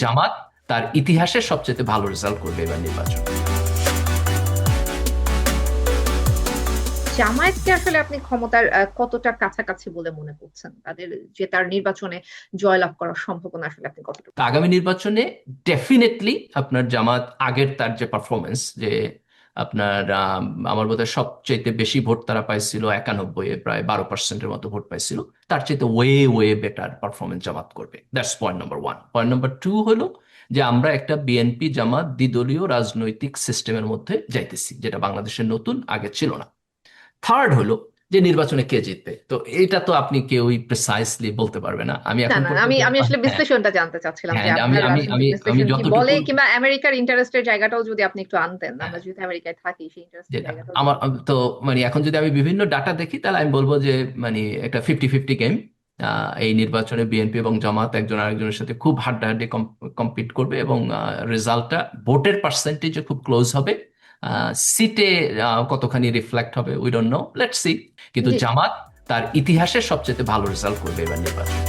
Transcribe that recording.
জামাত তার ইতিহাসের সবচেয়ে ভালো রেজাল্ট করবে এবার নির্বাচন। জামায়াতকে আসলে আপনি ক্ষমতার কতটা কাছাকাছি বলে মনে করছেন, তাদের যে তার নির্বাচনে জয়লাভ করার সম্ভাবনা আসলে আপনি কতটুকু? তো আগামী নির্বাচনে ডেফিনেটলি আপনার জামাত আগের তার যে পারফরমেন্স, যে আপনার আমার বোধহয় সবচেয়ে বেশি ভোট তারা পাইছিল 91, প্রায় 12%-এর মতো ভোট পাইছিল, তার চাইতে way way better performance Jamaat করবে। That's point number one. Point number two হলো যে আমরা একটা বিএনপি জামাত দ্বিদলীয় রাজনৈতিক সিস্টেমের মধ্যে যাইতেছি, যেটা বাংলাদেশের নতুন, আগে ছিল না। থার্ড হলো যে নির্বাচনে কে জিতবে, তো এটা তো আপনি কেউই প্রিসাইসলি বলতে পারবে না। আমি না এখন না, আমি পর্যন্ত আমি আসলে হ্যাঁ, বিশ্লেষণটা জানতে চাচ্ছিলাম হ্যাঁ, যে আমি আপনার আমি আমি রাজনৈতিক আমি বিশ্লেষণ কি বলে, যতটুকু কিংবা আমেরিকার ইন্টারেস্টের জায়গাটাও যদি আপনি একটু আনতেন, আমরা যেহেতু আমেরিকায় থাকি সেই ইন্টারেস্টের যেটা জায়গাটাও যদি আমার একটু। তো মানে এখন যদি আমি বিভিন্ন ডাটা দেখি, তাহলে আমি বলবো যে মানে একটা 50-50 গেম। এই নির্বাচনে বিএনপি এবং জামাত একজন আরেকজনের সাথে খুব হাড্ডাহাড্ডি কম্পিট করবে, এবং রেজাল্টটা ভোটের পার্সেন্টেজে খুব ক্লোজ হবে। সিটে কতখানি রিফ্লেক্ট হবে we don't know, let's see. কিন্তু জি। জামাত তার ইতিহাসের সবচেয়ে ভালো রেজাল্ট করবে এবার নির্বাচন।